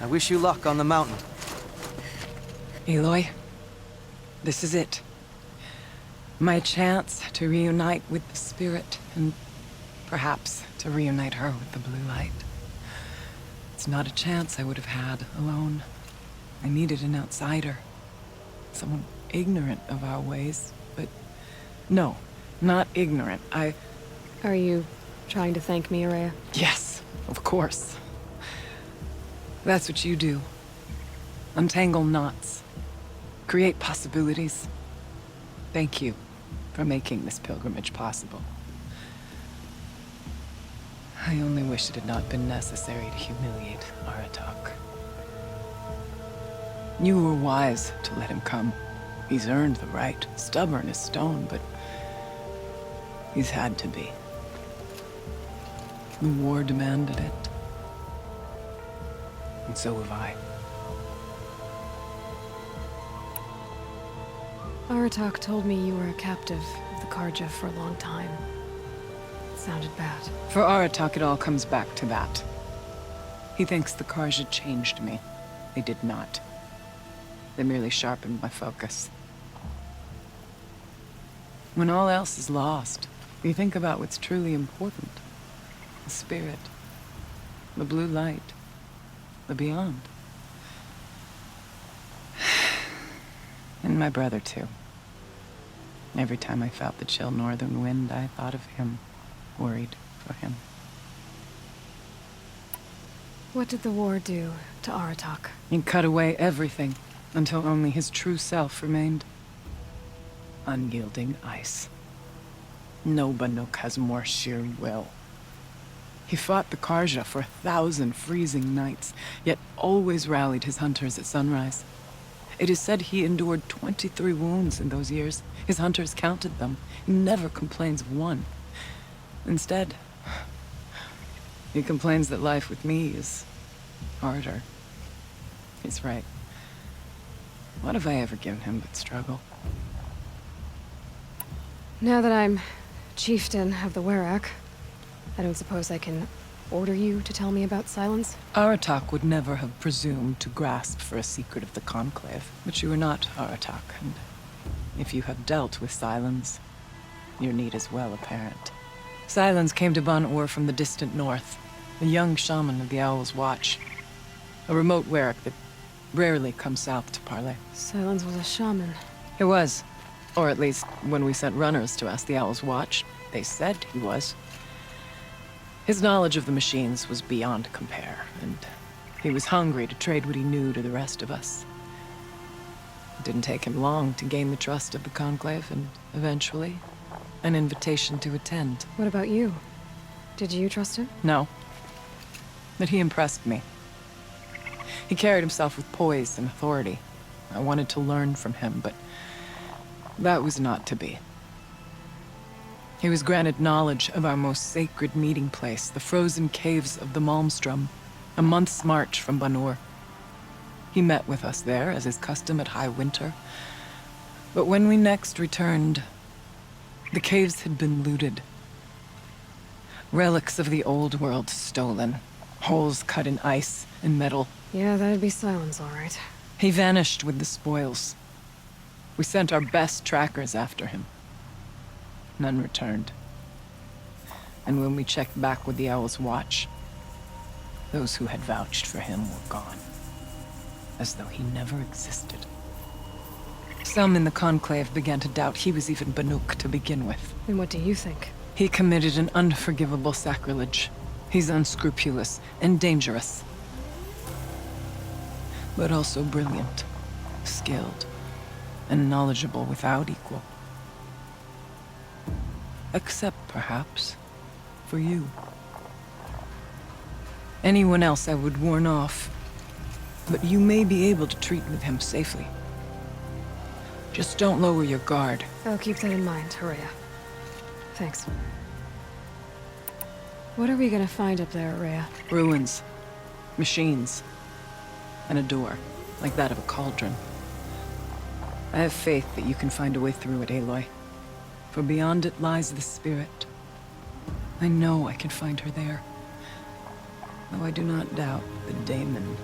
wish you luck on the mountain. Aloy, this is it. My chance to reunite with the spirit, and perhaps to reunite her with the blue light. It's not a chance I would have had alone. I needed an outsider. Someone ignorant of our ways, but no, not ignorant. Are you trying to thank me, Ourea? Yes, of course. That's what you do. Untangle knots. Create possibilities. Thank you for making this pilgrimage possible. I only wish it had not been necessary to humiliate Aratak. You were wise to let him come. He's earned the right, stubborn as stone, but he's had to be. The war demanded it. And so have I. Aratak told me you were a captive of the Carja for a long time. It sounded bad. For Aratak, it all comes back to that. He thinks the Carja changed me. They did not. They merely sharpened my focus. When all else is lost, you think about what's truly important. The spirit. The blue light. The beyond. And my brother, too. Every time I felt the chill northern wind, I thought of him. Worried for him. What did the war do to Aratak? It cut away everything, until only his true self remained. Unyielding ice. No Banuk has more sheer will. He fought the Carja for 1,000 freezing nights, yet always rallied his hunters at sunrise. It is said he endured 23 wounds in those years. His hunters counted them. He never complains of one. Instead, he complains that life with me is harder. He's right. What have I ever given him but struggle? Now that I'm chieftain of the Werak, I don't suppose I can order you to tell me about Silence? Aratak would never have presumed to grasp for a secret of the Conclave. But you are not Aratak, and if you have dealt with Silence, your need is well apparent. Silence came to Ban-Ur from the distant north, a young shaman of the Owl's Watch. A remote Werak that rarely comes south to parley. Silence was a shaman. He was. Or at least, when we sent runners to ask the Owl's Watch, they said he was. His knowledge of the machines was beyond compare, and he was hungry to trade what he knew to the rest of us. It didn't take him long to gain the trust of the Conclave, and eventually, an invitation to attend. What about you? Did you trust him? No. But he impressed me. He carried himself with poise and authority. I wanted to learn from him, but that was not to be. He was granted knowledge of our most sacred meeting place, the frozen caves of the Malmstrom, a month's march from Ban-Ur. He met with us there, as is custom at high winter. But when we next returned, the caves had been looted. Relics of the old world stolen. Holes cut in ice and metal. Yeah, that'd be Silence, all right. He vanished with the spoils. We sent our best trackers after him. None returned. And when we checked back with the Owl's Watch, those who had vouched for him were gone. As though he never existed. Some in the Conclave began to doubt he was even Banuk to begin with. And what do you think? He committed an unforgivable sacrilege. He's unscrupulous and dangerous. But also brilliant, skilled, and knowledgeable without equal. Except, perhaps, for you. Anyone else I would warn off, but you may be able to treat with him safely. Just don't lower your guard. I'll keep that in mind, Ourea. Thanks. What are we gonna find up there, Ourea? Ruins, machines, and a door, like that of a cauldron. I have faith that you can find a way through it, Aloy. For beyond it lies the spirit. I know I can find her there. Though I do not doubt the daemon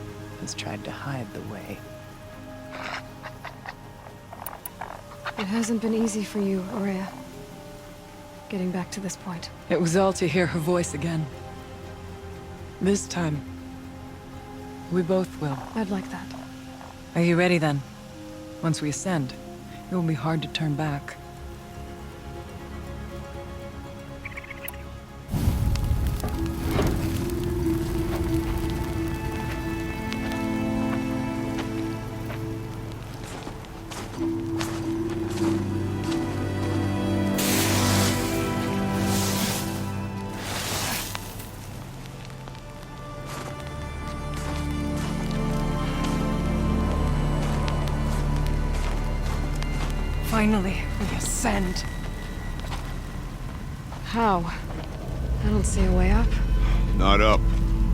has tried to hide the way. It hasn't been easy for you, Ourea. Getting back to this point. It was all to hear her voice again. This time, we both will. I'd like that. Are you ready then? Once we ascend, it will be hard to turn back. Finally, we ascend. How? I don't see a way up. Not up.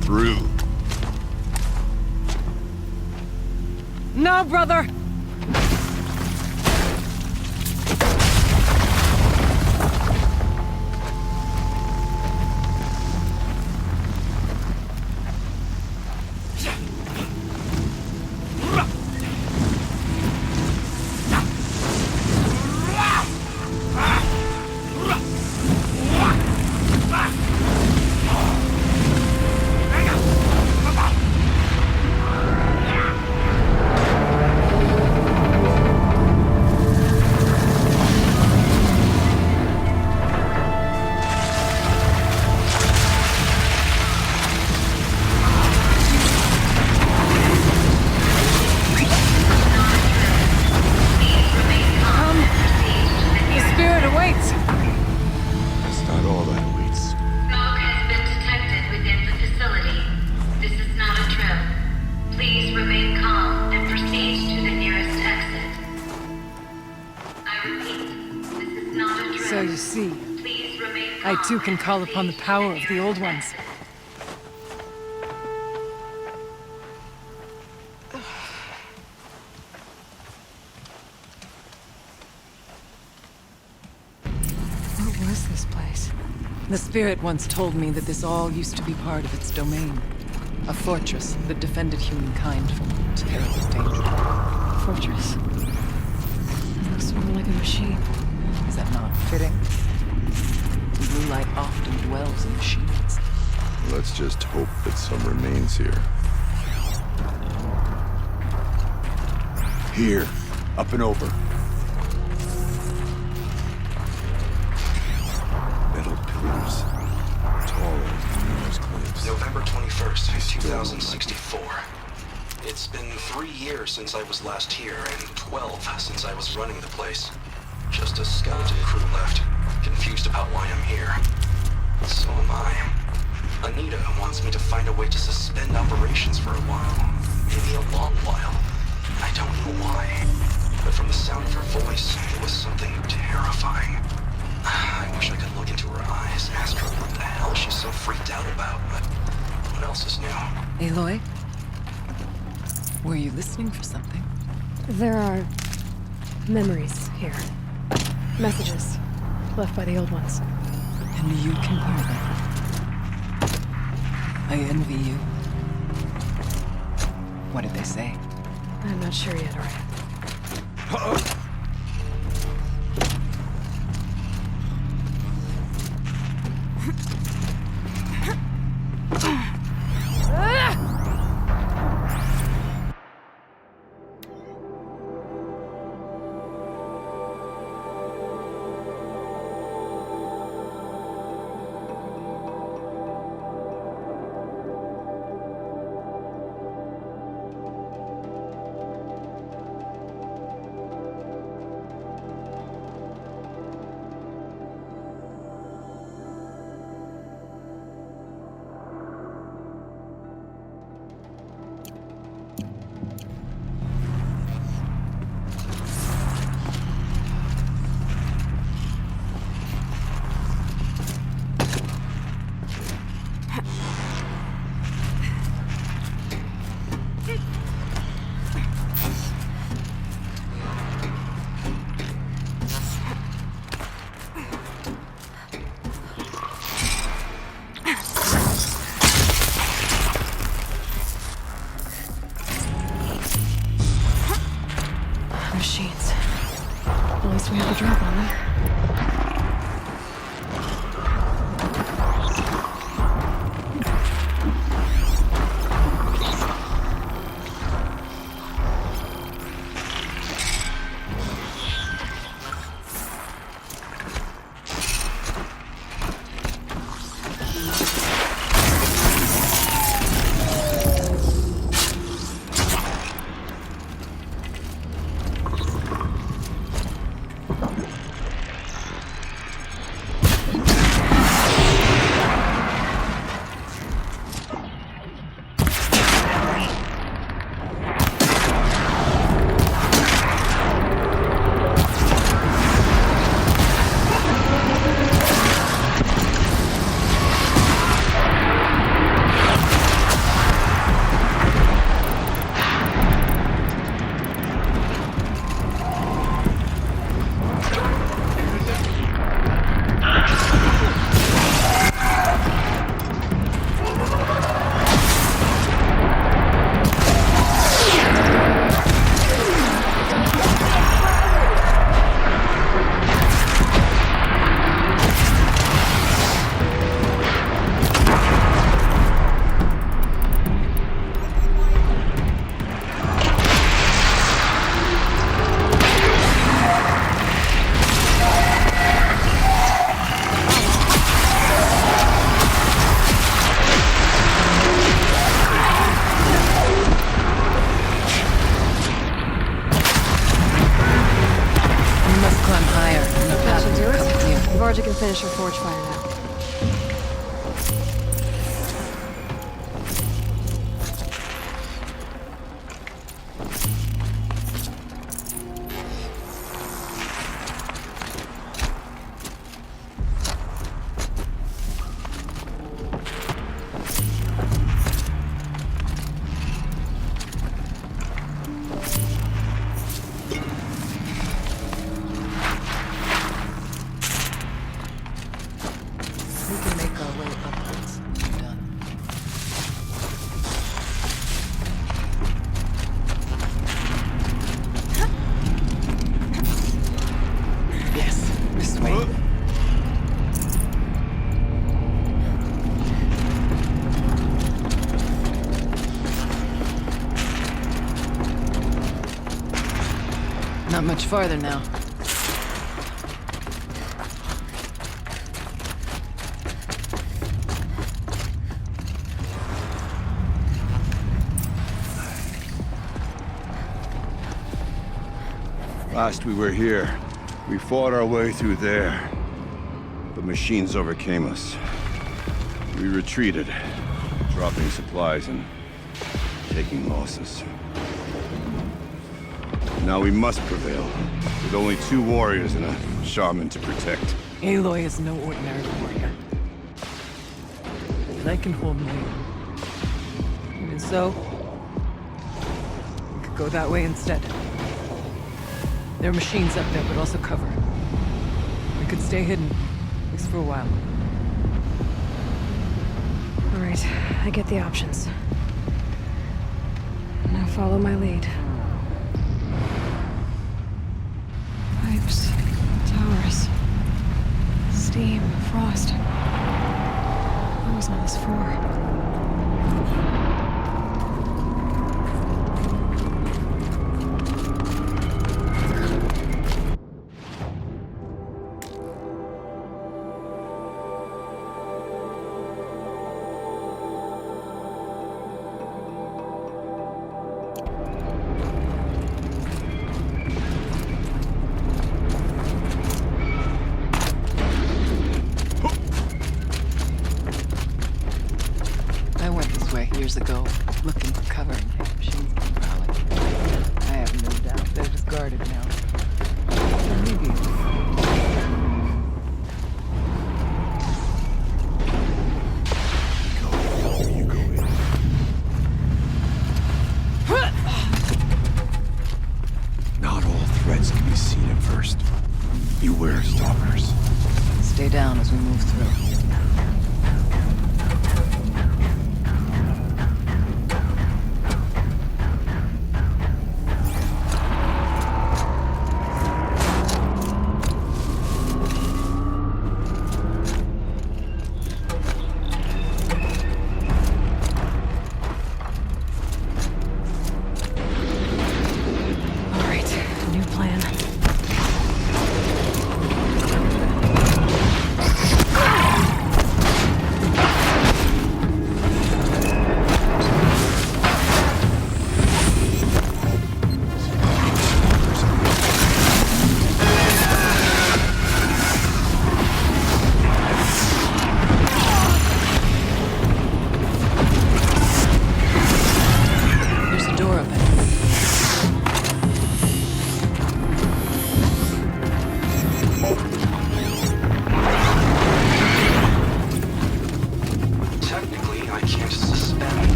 Through. No, brother! So you see, I too can call upon the power of the Old Ones. What was this place? The spirit once told me that this all used to be part of its domain. A fortress that defended humankind from terrible danger. Fortress. It looks more like a machine. Is that not fitting? The blue light often dwells in machines. Let's just hope that some remains here. Here. Up and over. Metal pillars. Taller than those cliffs. November 21st, 2064. It's been 3 years since I was last here, and 12 since I was running the place. Just a skeleton crew left, confused about why I'm here. So am I. Anita wants me to find a way to suspend operations for a while. Maybe a long while. I don't know why. But from the sound of her voice, it was something terrifying. I wish I could look into her eyes, ask her what the hell she's so freaked out about, but what else is new? Aloy? Were you listening for something? There are memories here. Messages left by the Old Ones. And you can hear them. I envy you. What did they say? I'm not sure yet, Ourea. At least we have the drop on them. Georgia can finish her forge fire now. Not much farther now. Last we were here, we fought our way through there. The machines overcame us. We retreated, dropping supplies and taking losses. Now we must prevail, with only 2 warriors and a shaman to protect. Aloy is no ordinary warrior. And I can hold my own. Even so, we could go that way instead. There are machines up there, but also cover. We could stay hidden, at least for a while. All right, I get the options. Now follow my lead. Pipes, towers, steam, frost. What was all this for? Years ago, looking for cover and hit machines came prowling. I have no doubt they're discarded now. Or maybe. You go in. Not all threats can be seen at first. Beware stalkers. Stay down as we move through.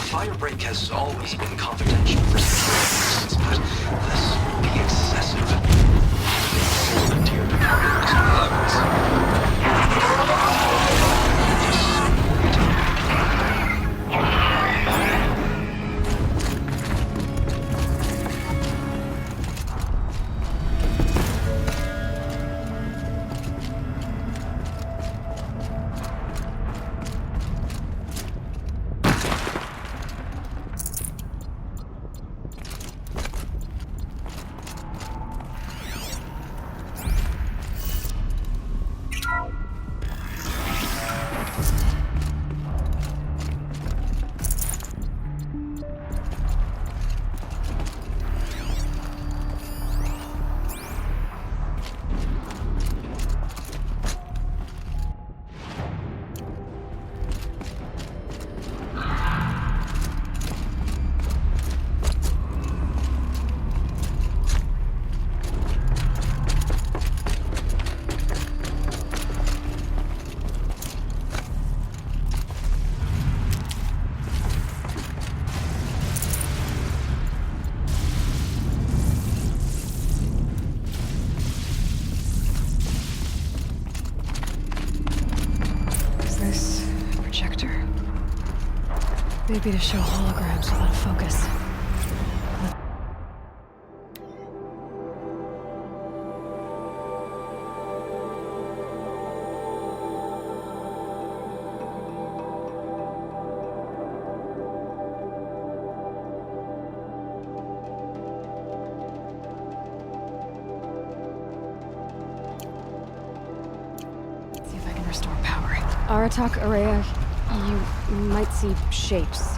Firebreak has always been confidential for security reasons, but this would be excessive. Hold a dear departed loved ones. Maybe to show holograms without a focus. See if I can restore power. Aratak, Ourea, you might see shapes.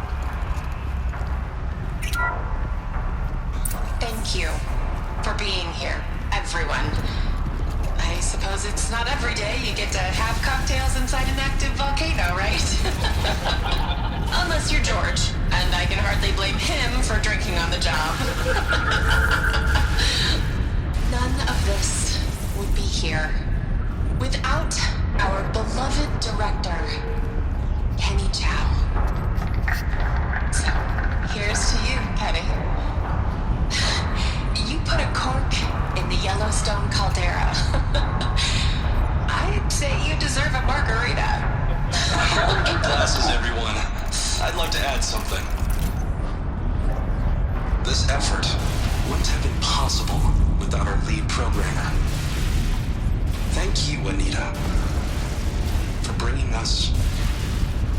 Thank you for being here, everyone. I suppose it's not every day you get to have cocktails inside an active volcano, right? Unless you're George, and I can hardly blame him for drinking on the job. None of this would be here without our beloved director, Kenny Chow. So, here's to you, Kenny. You put a cork in the Yellowstone caldera. I'd say you deserve a margarita. Hold your glasses, everyone. I'd like to add something. This effort wouldn't have been possible without our lead programmer. Thank you, Anita, for bringing us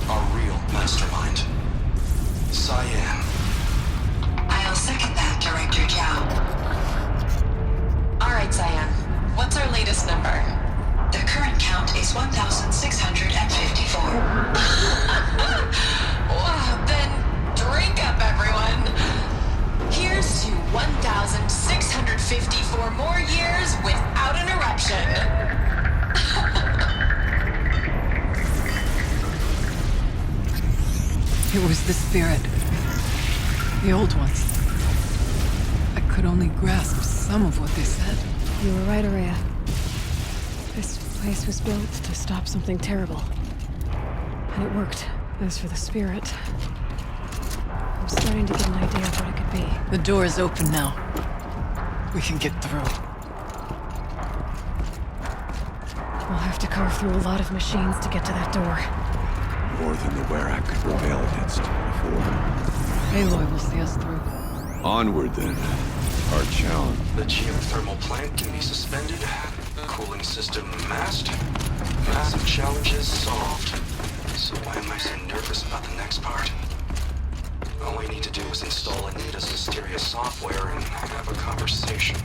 our real mastermind, Cyan. I'll second that, Director Chow. All right, Cyan. What's our latest number? The current count is 1,654. Wow, then drink up, everyone. Here's to 1,654 more years without an eruption. It was the spirit. The old ones. I could only grasp some of what they said. You were right, Ourea. This place was built to stop something terrible. And it worked. As for the spirit, I'm starting to get an idea of what it could be. The door is open now. We can get through. We'll have to carve through a lot of machines to get to that door. More than the Ourea could prevail against before. Aloy will see us through. Onward, then. Our challenge. The geothermal plant can be suspended. Cooling system masked. Massive challenges solved. So why am I so nervous about the next part? All I need to do is install Anita's mysterious software and have a conversation.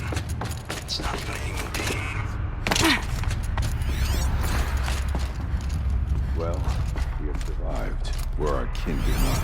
It's not even a human being. Well, we have survived, where our kin did not.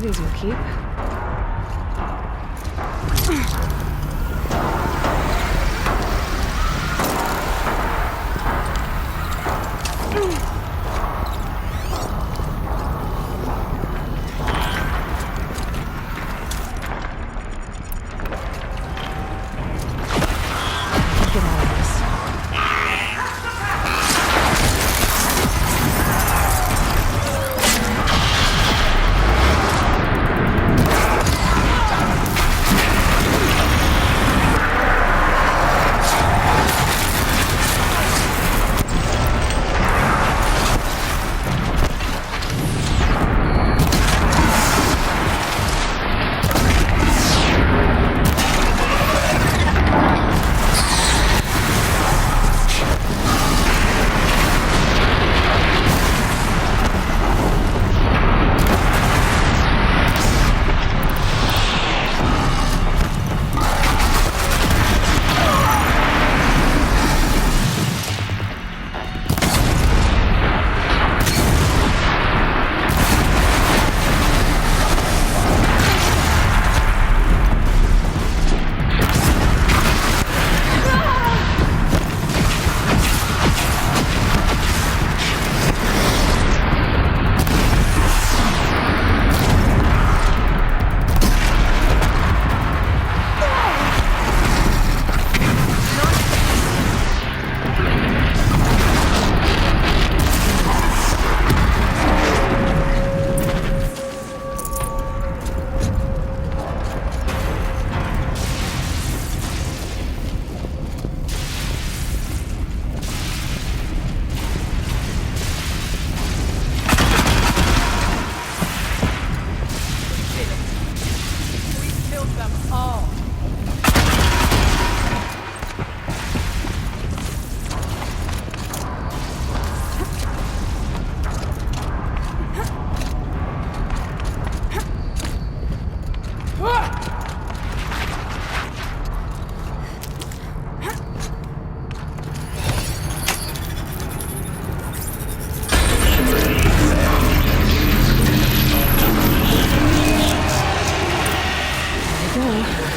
These will keep.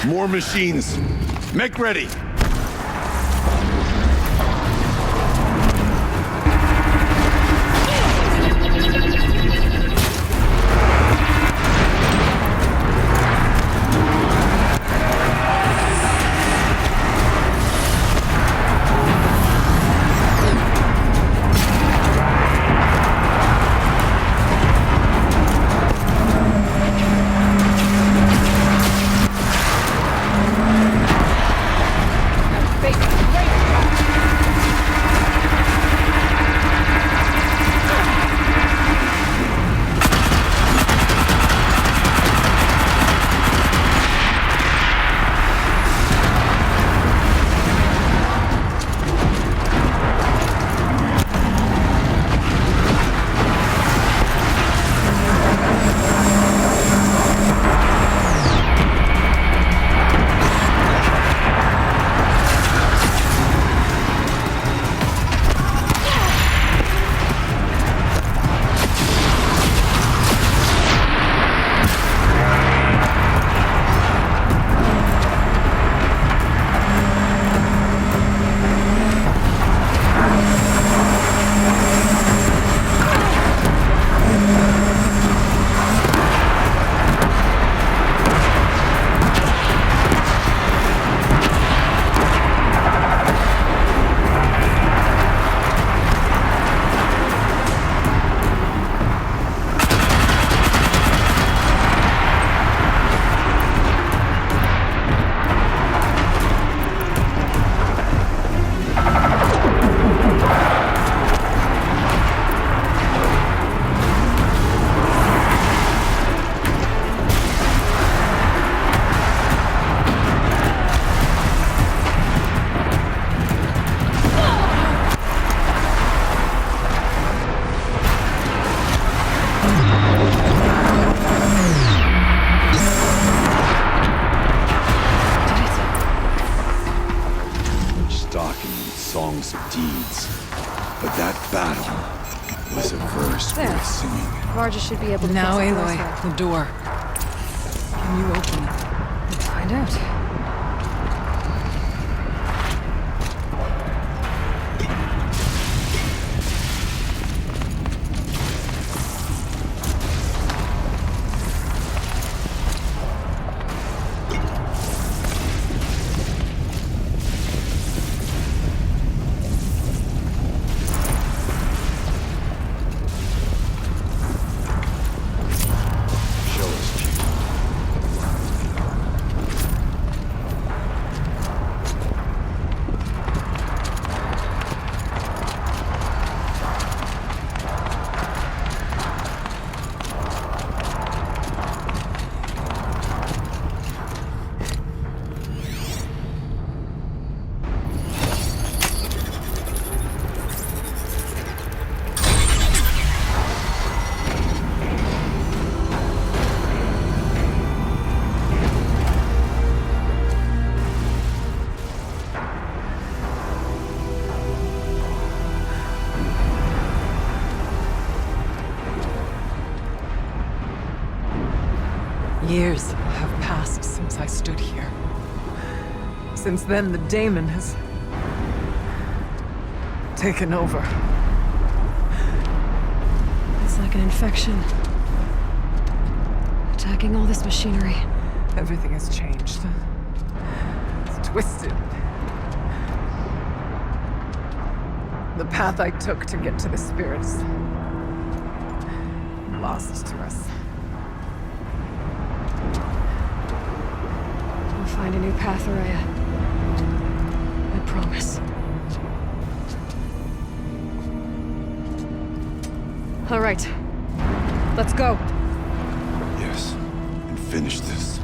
More machines. Make ready. Songs of deeds. But that battle was a verse There. worth singing. Vargas should be able to Now, fix it Aloy, elsewhere. the door. Can you open it? Let's find out. Years have passed since I stood here. Since then, the daemon has taken over. It's like an infection. Attacking all this machinery. Everything has changed. It's twisted. The path I took to get to the spirits, lost to us. We'll find a new path, Ourea. I promise. All right. Let's go. Yes, and finish this.